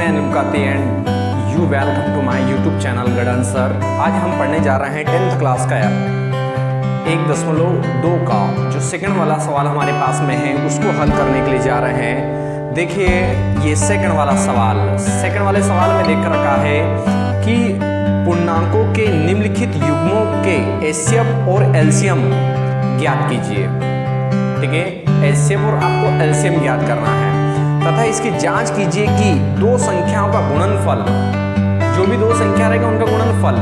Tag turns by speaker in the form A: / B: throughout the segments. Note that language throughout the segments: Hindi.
A: मैं Anukati and you welcome to my YouTube channel गडन सर। आज हम पढ़ने जा रहे हैं 10th क्लास का 1.2 का जो सेकंड वाला सवाल हमारे पास में है उसको हल करने के लिए जा रहे हैं। देखिए ये सेकंड वाले सवाल में देख रखा है कि पूर्णांकों के निम्नलिखित युग्मों के एचसीएफ और एलसीएम ज्ञात कीजिए। ठीक है, एचसीएफ और आपको एलसीएम ज्ञात करना है तथा इसकी जांच कीजिए कि दो संख्याओं का गुणनफल, जो भी दो संख्या रहेगा उनका गुणनफल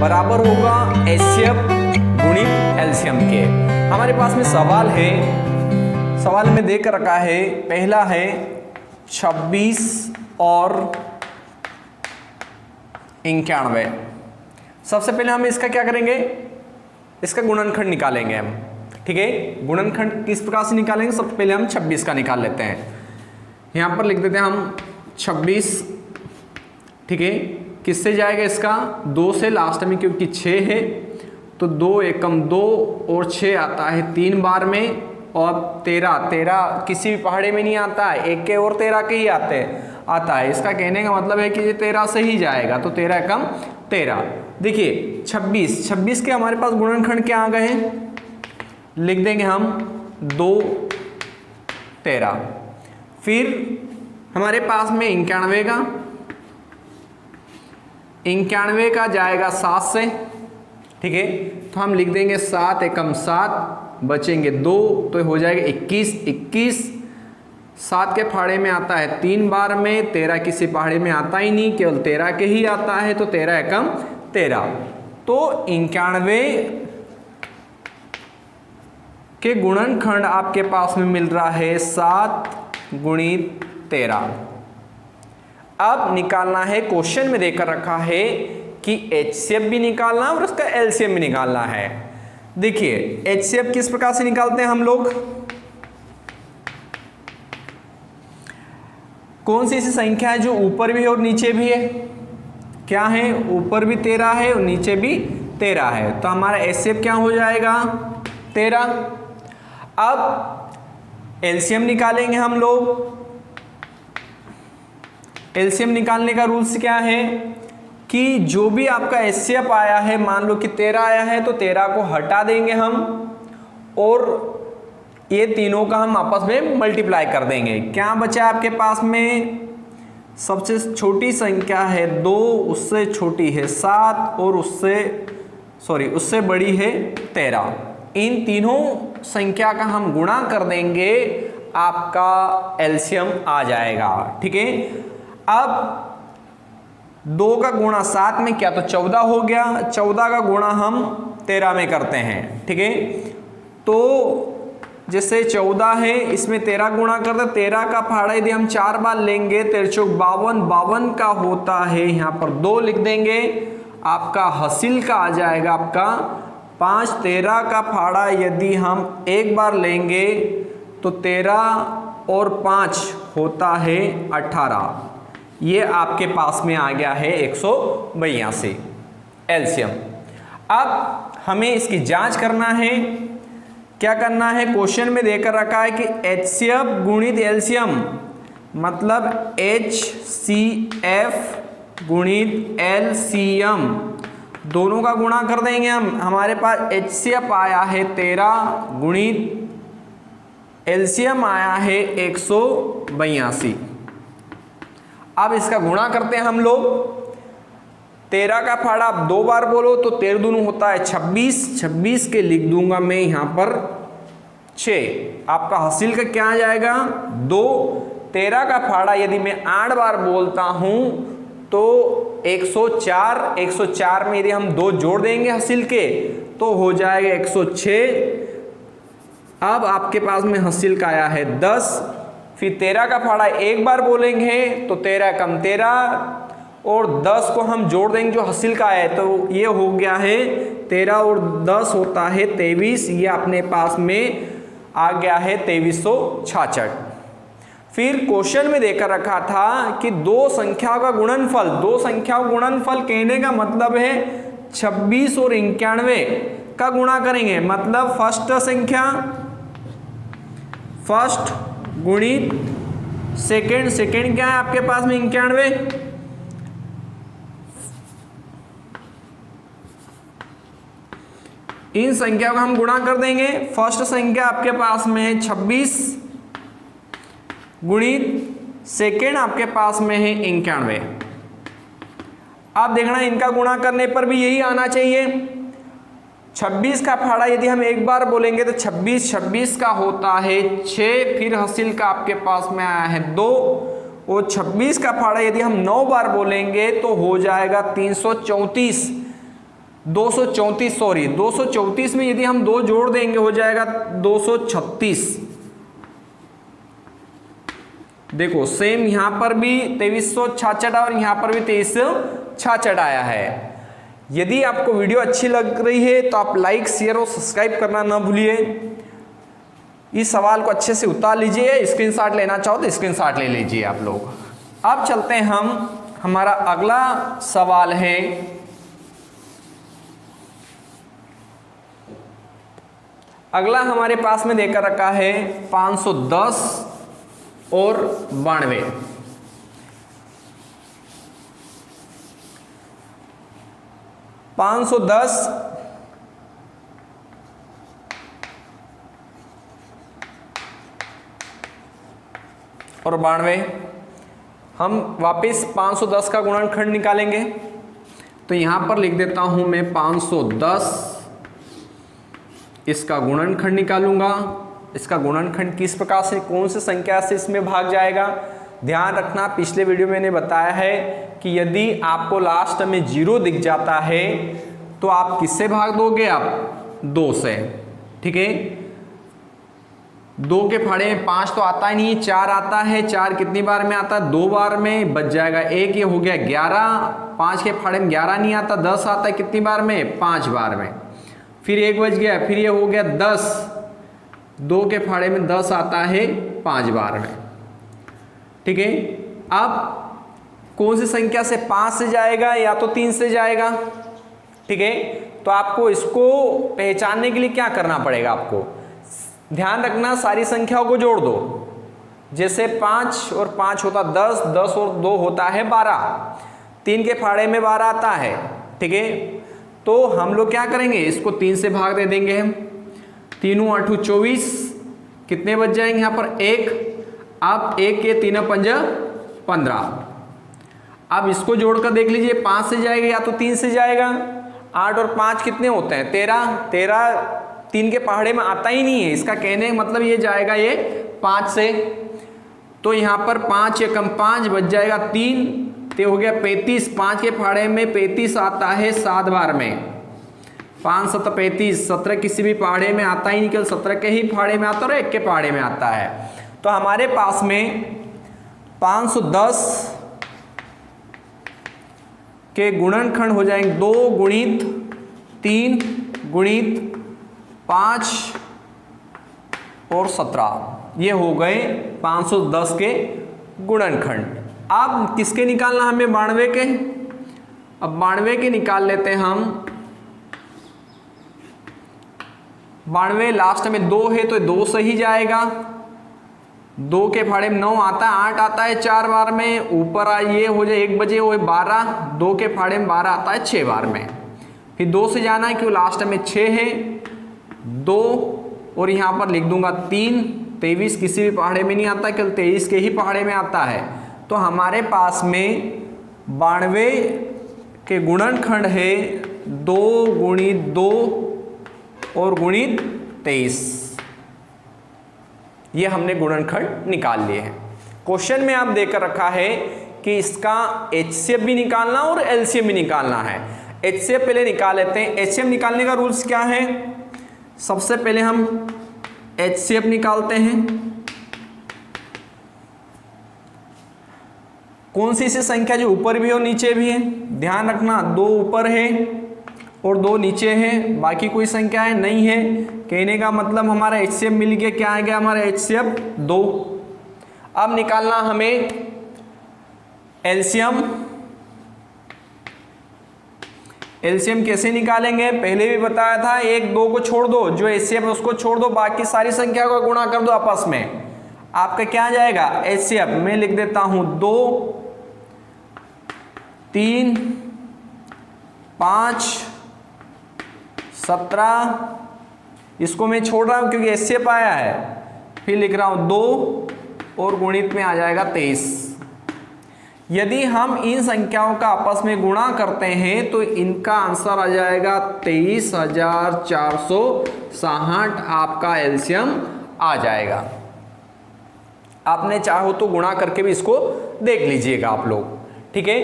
A: बराबर होगा एचसीएफ गुणित एलसीएम के। हमारे पास में सवाल है, सवाल में देख रखा है, पहला है 26 और 91। सबसे पहले हम इसका क्या करेंगे, इसका गुणनखंड निकालेंगे हम। ठीक है, गुणनखंड किस प्रकार से निकालेंगे, सबसे पहले हम 26 का निकाल लेते हैं। यहाँ पर लिख देते हैं हम 26। ठीक है, किससे जाएगा इसका 2 से लास्ट में, क्योंकि 6 है तो 2 एकम 2 और 6 आता है 3 बार में, और 13 किसी भी पहाड़े में नहीं आता है, 1 के और 13 के ही आता है। इसका कहने का मतलब है कि ये 13 से ही जाएगा, तो 13 एकम 13। देखिए 26 के हमारे पास गुणनखंड क्या आ गए हैं, लिख देंगे हम 2 13। फिर हमारे पास में 91 का जाएगा 7 से। ठीक है, तो हम लिख देंगे 7 एकम 7, बचेंगे 2 तो हो जाएगा 21। 7 के पहाड़े में आता है 3 बार में, 13 किसी पहाड़े में आता ही नहीं, केवल 13 के ही आता है, तो 13 एकम 13। तो 91 के गुणनखंड आपके पास में मिल रहा है 7 गुणित 13। अब निकालना है, क्वेश्चन में देकर रखा है कि एचसीएफ भी निकालना है और उसका एलसीएम भी निकालना है। देखिए एचसीएफ किस प्रकार से निकालते हैं हम लोग, कौन सी ऐसी संख्या है जो ऊपर भी है और नीचे भी है, क्या है, ऊपर भी 13 है और नीचे भी 13 है, तो हमारा एचसीएफ क्या हो जाएगा 13। अब एलसीएम निकालेंगे हम लोग। एलसीएम निकालने का रूल्स क्या है कि जो भी आपका एचसीएफ आया है, मान लो कि 13 आया है तो 13 को हटा देंगे हम और ये तीनों का हम आपस में मल्टीप्लाई कर देंगे। क्या बचा आपके पास में, सबसे छोटी संख्या है 2, उससे छोटी है 7 और उससे बड़ी है 13। इन तीनों संख्या का हम गुणा कर देंगे, आपका एलसीएम आ जाएगा। ठीक है, अब 2 का गुणा 7 में क्या, तो 14 हो गया, 14 का गुणा हम 13 में करते हैं। ठीक है, तो जैसे 14 है, इसमें 13 गुणा करते, 13 का पहाड़ा यदि हम 4 बार लेंगे, 13 चौक 52, 52 का होता है, यहाँ पर 2 लिख देंगे, आपका हासिल का आ जाएगा आपका 5। 13 का फाड़ा यदि हम एक बार लेंगे तो 13 और 5 होता है 18। ये आपके पास में आ गया है 182 एलसीएम। अब हमें इसकी जांच करना है, क्या करना है, क्वेश्चन में देकर रखा है कि एचसीएफ गुणित एलसीएम, मतलब एचसीएफ गुणित एलसीएम दोनों का गुणा कर देंगे हम। हमारे पास एचसीएफ आया है 13 गुणित एलसीएम आया है 182। अब इसका गुणा करते हैं हम लोग। 13 का फाड़ा आप 2 बार बोलो तो 13 दूनी होता है 26, 26 के लिख दूंगा मैं यहाँ पर 6। आपका हासिल का क्या आ जाएगा 2। 13 का फाड़ा यदि मैं 8 बार बोलता हूँ तो 104 में यदि हम 2 जोड़ देंगे हासिल के तो हो जाएगा 106। अब आपके पास में हासिल का आया है 10। फिर 13 का फाड़ा एक बार बोलेंगे तो 13 एकम 13 और 10 को हम जोड़ देंगे जो हासिल का आया है, तो ये हो गया है 13 और 10 होता है 23। ये अपने पास में आ गया है 2366। फिर क्वेश्चन में देकर रखा था कि दो संख्याओं का गुणनफल कहने का मतलब है 26 और 91 का गुणा करेंगे, मतलब फर्स्ट गुणित सेकेंड, सेकेंड क्या है आपके पास में 91। इन संख्या को हम गुणा कर देंगे। फर्स्ट संख्या आपके पास में है 26 गुणित सेकेंड आपके पास में है 91। आप देखना इनका गुणा करने पर भी यही आना चाहिए। 26 का फाड़ा यदि हम एक बार बोलेंगे तो 26 का होता है 6, फिर हासिल का आपके पास में आया है 2, और 26 का फाड़ा यदि हम 9 बार बोलेंगे तो हो जाएगा 334, 234 सॉरी 234 में यदि हम 2 जोड़ देंगे हो जाएगा 236। देखो सेम यहां पर भी 2366 और यहां पर भी 2366 आया है। यदि आपको वीडियो अच्छी लग रही है तो आप लाइक, शेयर और सब्सक्राइब करना ना भूलिए। इस सवाल को अच्छे से उतार लीजिए, स्क्रीनशॉट लेना चाहो तो स्क्रीनशॉट ले लीजिए आप लोग। अब चलते हैं हमारा अगला सवाल है अगला हमारे पास में देकर रखा है 510 और 92। 510 और 92, हम वापस 510 का गुणनखंड निकालेंगे। तो यहां पर लिख देता हूं मैं 510, इसका गुणनखंड निकालूंगा। इसका गुणनखंड किस प्रकार से, कौन सी संख्या से इसमें भाग जाएगा। ध्यान रखना पिछले वीडियो में मैंने बताया है कि यदि आपको लास्ट में 0 दिख जाता है तो आप किससे भाग दोगे, आप 2 से। ठीक है, 2 के फाड़े में 5 तो आता ही नहीं, 4 आता है। 4 कितनी बार में आता है, 2 बार में, बच जाएगा 1, ये हो गया 11। 5 के फाड़े में 11 नहीं आता, 10 आता है कितनी बार में, 5 बार में। फिर 1 बच गया, फिर ये हो गया 10। 2 के फाड़े में 10 आता है 5 बार में। ठीक है, अब कौन सी संख्या से 5 से जाएगा या तो 3 से जाएगा। ठीक है, तो आपको इसको पहचानने के लिए क्या करना पड़ेगा, आपको ध्यान रखना सारी संख्याओं को जोड़ दो। जैसे 5 और 5 होता 10, 10 और 2 होता है 12, 3 के फाड़े में 12 आता है। ठीक है, तो हम लोग क्या करेंगे, इसको 3 से भाग दे देंगे हम। 3 8 24, कितने बच जाएंगे यहाँ पर 1। अब 1 के 3 5 15। अब इसको जोड़कर देख लीजिए 5 से जाएगा या तो 3 से जाएगा। 8 और 5 कितने होते हैं 13। 13 3 के पहाड़े में आता ही नहीं है, इसका कहने का मतलब ये जाएगा ये 5 से। तो यहाँ पर 5 एकम 5 बच जाएगा 3, तो हो गया 35। 5 के फाड़े में 35 आता है 7 बार में। 5 7 35, 17 किसी भी पहाड़े में आता ही नहीं, केवल 17 के ही फाड़े में आता है और 1 के पहाड़े में आता है। तो हमारे पास में 510 के गुणनखंड हो जाएंगे 2 गुणित 3 गुणित 5 और 17, ये हो गए 510 के गुणनखंड। अब किसके निकालना हमें, 92 के। अब 92 के निकाल लेते हैं हम। 92 लास्ट में 2 है तो 2 से ही जाएगा। 2 के फाड़े में 9 आता है, 8 आता है 4 बार में। ऊपर ये हो जाए 1 बजे वो 12, 2 के फाड़े में 12 आता है 6 बार में। फिर 2 से जाना है क्यों, लास्ट में 6 है। 2 और यहाँ पर लिख दूंगा 3। 23 किसी भी पहाड़े में नहीं आता, केवल 23 के ही पहाड़े में आता है। तो हमारे पास में 92 के गुणनखंड है 2 गुणित 2 और गुणित 23। ये हमने गुणनखंड निकाल लिए हैं। क्वेश्चन में आप देकर रखा है कि इसका HCF भी निकालना और LCM भी निकालना है। HCF पहले निकाल लेते हैं। HCF निकालने का रूल्स क्या है, सबसे पहले हम HCF निकालते हैं। कौन सी ऐसी संख्या जो ऊपर भी और नीचे भी है, ध्यान रखना 2 ऊपर है और 2 नीचे है, बाकी कोई संख्या है नहीं है। कहने का मतलब हमारा HCF मिल गया, क्या आ गया हमारा HCF 2। अब निकालना हमें LCM। LCM कैसे निकालेंगे, पहले भी बताया था, 1 2 को छोड़ दो, जो HCF है उसको छोड़ दो, बाकी सारी संख्या को गुणा कर दो आपस में। आपका क्या आ जाएगा एचसीएफ, मैं लिख देता हूं 2 3 5 17, इसको मैं छोड़ रहा हूं क्योंकि एचसीएफ आया है, फिर लिख रहा हूं 2 और गुणित में आ जाएगा 23। यदि हम इन संख्याओं का आपस में गुणा करते हैं तो इनका आंसर आ जाएगा 23,460, आपका एलसीएम आ जाएगा। आपने चाहो तो गुणा करके भी इसको देख लीजिएगा आप लोग, ठीक है।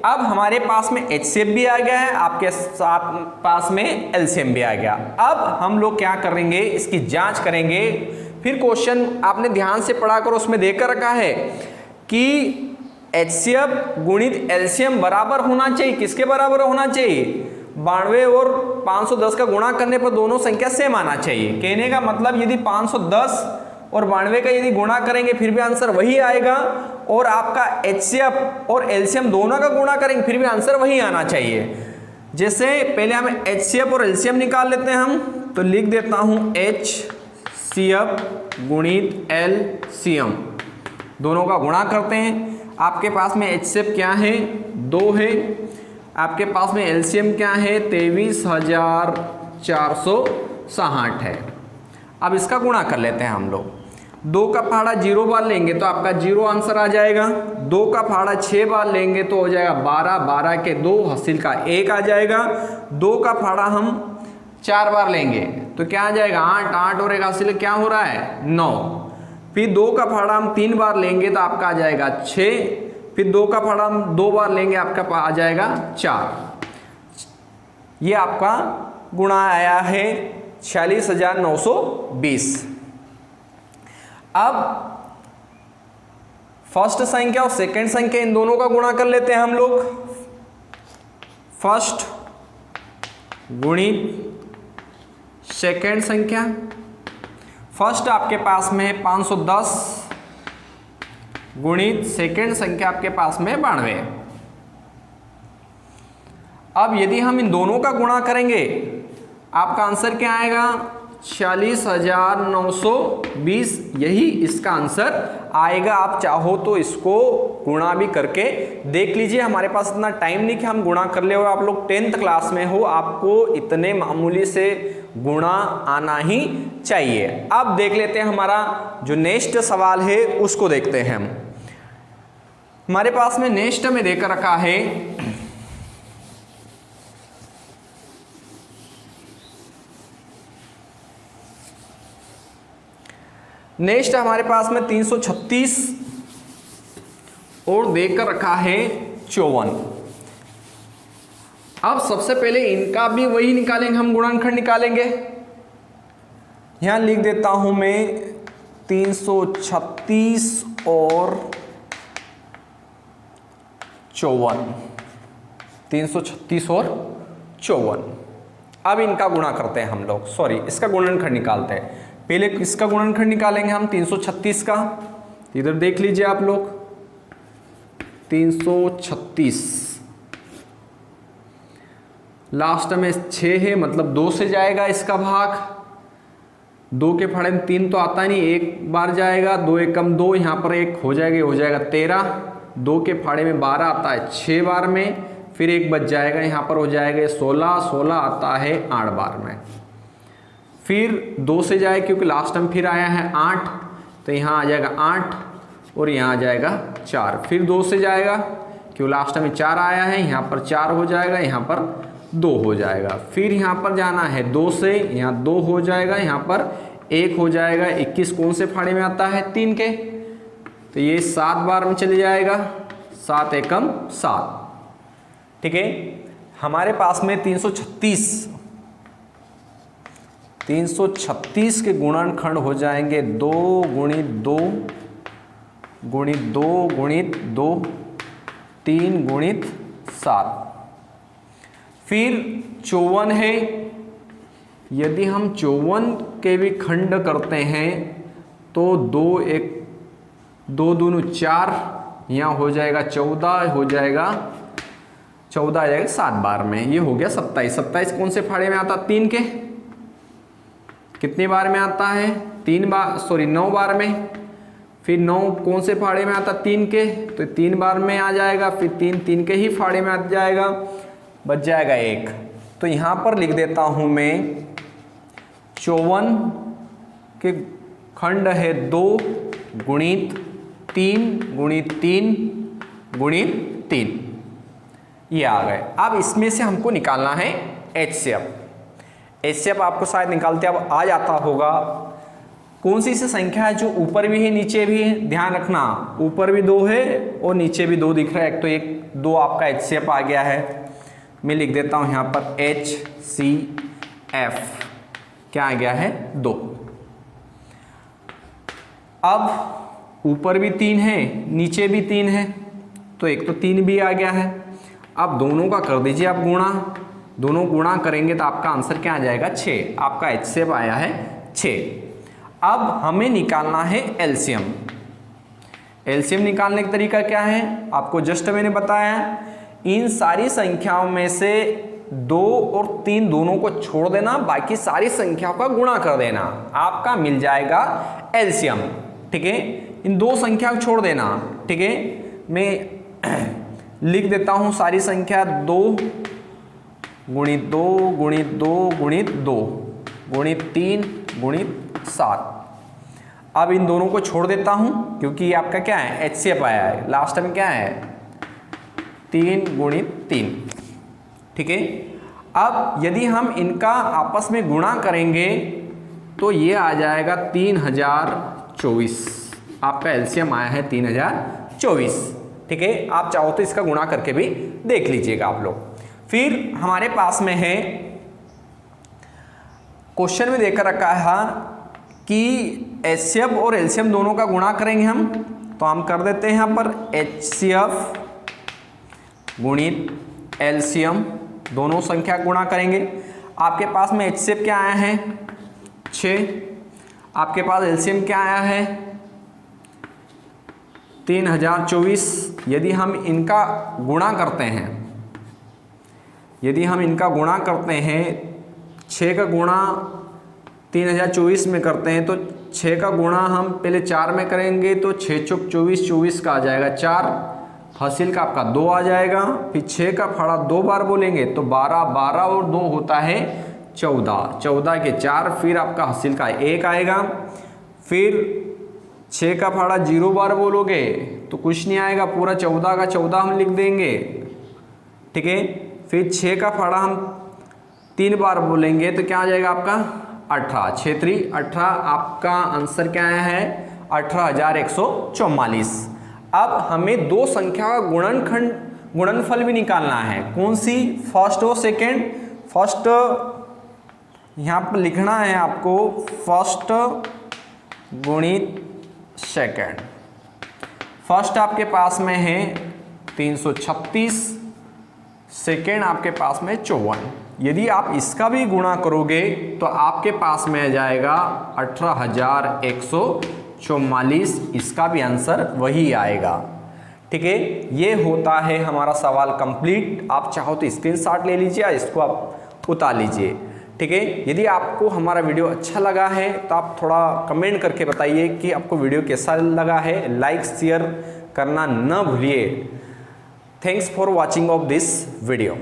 A: अब हमारे पास में एचसीएफ भी आ गया है, आपके साथ पास में एलसीएम भी आ गया। अब हम लोग क्या करेंगे, इसकी जांच करेंगे। फिर क्वेश्चन आपने ध्यान से पढ़ा कर उसमें देकर रखा है कि एचसीएफ गुणित एलसीएम बराबर होना चाहिए। किसके बराबर होना चाहिए? 92 और 510 का गुणा करने पर दोनों संख्या सेम आना चाहिए। कहने का मतलब यदि 510 और 92 का यदि गुणा करेंगे फिर भी आंसर वही आएगा, और आपका एचसीएफ और एलसीएम दोनों का गुणा करेंगे फिर भी आंसर वही आना चाहिए। जैसे पहले हम एचसीएफ और एलसीएम निकाल लेते हैं हम, तो लिख देता हूं एचसीएफ गुणित एलसीएम, दोनों का गुणा करते हैं। आपके पास में एचसीएफ क्या है 2 है, आपके पास में एलसीएम क्या है 23,460 है। अब इसका गुणा कर लेते हैं हम लोग। 2 का फाड़ा 0 बार लेंगे तो आपका 0 आंसर आ जाएगा। 2 का फाड़ा 6 बार लेंगे तो हो जाएगा 12, 12 के 2 हासिल का 1 आ जाएगा। 2 का फाड़ा हम 4 बार लेंगे तो क्या आ जाएगा 8, 8 और 1 हासिल क्या हो रहा है 9। फिर 2 का फाड़ा हम 3 बार लेंगे तो आपका आ जाएगा 6। फिर 2 का फाड़ा हम 2 बार लेंगे आपका आ जाएगा 4। ये आपका गुणा आया है 46,920। अब फर्स्ट संख्या और सेकंड संख्या इन दोनों का गुणा कर लेते हैं हम लोग। फर्स्ट गुणित सेकंड संख्या। फर्स्ट आपके पास में है 510 गुणित सेकंड संख्या आपके पास में 92। अब यदि हम इन दोनों का गुणा करेंगे आपका आंसर क्या आएगा 46,920, यही इसका आंसर आएगा। आप चाहो तो इसको गुणा भी करके देख लीजिए। हमारे पास इतना टाइम नहीं कि हम गुणा कर ले, और आप लोग 10th क्लास में हो, आपको इतने मामूली से गुणा आना ही चाहिए। अब देख लेते हैं हमारा जो नेक्स्ट सवाल है उसको देखते हैं हम। हमारे पास में नेक्स्ट में देकर रखा है नेक्स्ट हमारे पास में 336 और देकर रखा है 54। अब सबसे पहले इनका भी वही निकालेंगे, हम गुणनखंड निकालेंगे। यहां लिख देता हूं मैं 336 और 54, 336 और 54। अब इनका गुणा करते हैं हम लोग, सॉरी इसका गुणनखंड निकालते हैं। पहले इसका गुणनखंड निकालेंगे हम 336 का, इधर देख लीजिए आप लोग 336 लास्ट में 6 है, मतलब 2 से जाएगा इसका भाग। 2 के फाड़े में 3 तो आता नहीं, एक बार जाएगा, 2 एक कम 2, यहाँ पर 1 हो जाएगा 13। 2 के फाड़े में 12 आता है 6 बार में, फिर 1 बच जाएगा, यहाँ पर हो जाएगा 16, 16 आता है 8 बार में। फिर 2 से जाए क्योंकि लास्ट टाइम फिर आया है 8, तो यहाँ आ जाएगा 8 और यहाँ आ जाएगा 4। फिर 2 से जाएगा क्योंकि लास्ट टाइम 4 आया है, यहाँ पर 4 हो जाएगा, यहाँ पर 2 हो जाएगा। फिर यहाँ पर जाना है 2 से, यहाँ 2 हो जाएगा, यहाँ पर 1 हो जाएगा। 21 कौन से फाड़े में आता है 3 के, तो ये 7 बार में चले जाएगा, 7 एकम 7। ठीक है, हमारे पास में 336 के गुणनखंड हो जाएंगे 2 गुणित 2 गुणित 2 गुणित 2, 3 गुणित 7। फिर 54 है, यदि हम 54 के भी खंड करते हैं तो 2 दूनी 4, यहाँ हो जाएगा 14, हो जाएगा 14 आ जाएगा 7 बार में, ये हो गया 27। 27 कौन से फाड़े में आता 3 के, कितने बार में आता है 3 बार, सॉरी 9 बार में। फिर 9 कौन से फाड़े में आता, 3 के, तो 3 बार में आ जाएगा, फिर 3 3 के ही फाड़े में आ जाएगा, बच जाएगा 1। तो यहाँ पर लिख देता हूँ मैं 54 के खंड है 2 गुणित 3 गुणित 3 गुणित 3, ये आ गए। अब इसमें से हमको निकालना है HCF। HCF आपको शायद निकालते अब आ जाता होगा। कौन सी संख्या है जो ऊपर भी है नीचे भी है, ध्यान रखना, ऊपर भी 2 है और नीचे भी 2 दिख रहा है। एक तो 2 आपका HCF आ गया है। मैं लिख देता हूँ यहाँ पर HCF क्या आ गया है, 2। अब ऊपर भी 3 है नीचे भी 3 है, तो एक तो 3 भी आ गया है। अब दोनों का कर दीजिए आप गुणा, दोनों गुणा करेंगे तो आपका आंसर क्या आ जाएगा, 6। आपका HCF आया है 6। अब हमें निकालना है LCM। LCM निकालने का तरीका क्या है, आपको जस्ट मैंने बताया, इन सारी संख्याओं में से 2 और 3 दोनों को छोड़ देना, बाकी सारी संख्याओं का गुणा कर देना, आपका मिल जाएगा LCM। ठीक है, इन 2 संख्या को छोड़ देना। ठीक है, मैं लिख देता हूं सारी संख्या 2 गुणित 2 गुणित 2 गुणित 2 गुणित 3 गुणित 7। अब इन दोनों को छोड़ देता हूं क्योंकि ये आपका क्या है, HCF आया है। लास्ट में क्या है, 3 गुणित 3। ठीक है, अब यदि हम इनका आपस में गुणा करेंगे तो ये आ जाएगा 3024। आपका LCM आया है 3024। ठीक है, आप चाहो तो इसका गुणा करके भी देख लीजिएगा आप लोग। फिर हमारे पास में है, क्वेश्चन में देकर रखा है कि HCF और LCM दोनों का गुणा करेंगे हम, तो हम कर देते हैं यहाँ पर HCF गुणित LCM, दोनों संख्या गुणा करेंगे। आपके पास में HCF क्या आया है, 6। आपके पास LCM क्या आया है, 3024। यदि हम इनका गुणा करते हैं, यदि हम इनका गुणा करते हैं, 6 का गुणा 3024 में करते हैं, तो 6 का गुणा हम पहले 4 में करेंगे तो 6 चौक 24, 24 का आ जाएगा 4, हासिल का आपका 2 आ जाएगा। फिर 6 का फाड़ा 2 बार बोलेंगे तो 12, 12 और 2 होता है 14, 14 के 4, फिर आपका हासिल का 1 आएगा। फिर 6 का फाड़ा 0 बार बोलोगे तो कुछ नहीं आएगा, पूरा 14 का 14 हम लिख देंगे। ठीक है, फिर 6 का फाड़ा हम 3 बार बोलेंगे तो क्या आ जाएगा आपका 18, 6 3 18। आपका आंसर क्या आया है, 18144। अब हमें 2 संख्या का गुणनफल भी निकालना है। कौन सी, फर्स्ट और सेकेंड। फर्स्ट यहाँ पर लिखना है आपको, फर्स्ट गुणित सेकेंड। फर्स्ट आपके पास में है 336, सेकेंड आपके पास में 54। यदि आप इसका भी गुणा करोगे तो आपके पास में आ जाएगा 18144। इसका भी आंसर वही आएगा। ठीक है, ये होता है हमारा सवाल कंप्लीट। आप चाहो तो स्क्रीनशॉट ले लीजिए, इसको आप उतार लीजिए। ठीक है, यदि आपको हमारा वीडियो अच्छा लगा है तो आप थोड़ा कमेंट करके बताइए कि आपको वीडियो कैसा लगा है। लाइक शेयर करना न भूलिए। Thanks for watching of this video.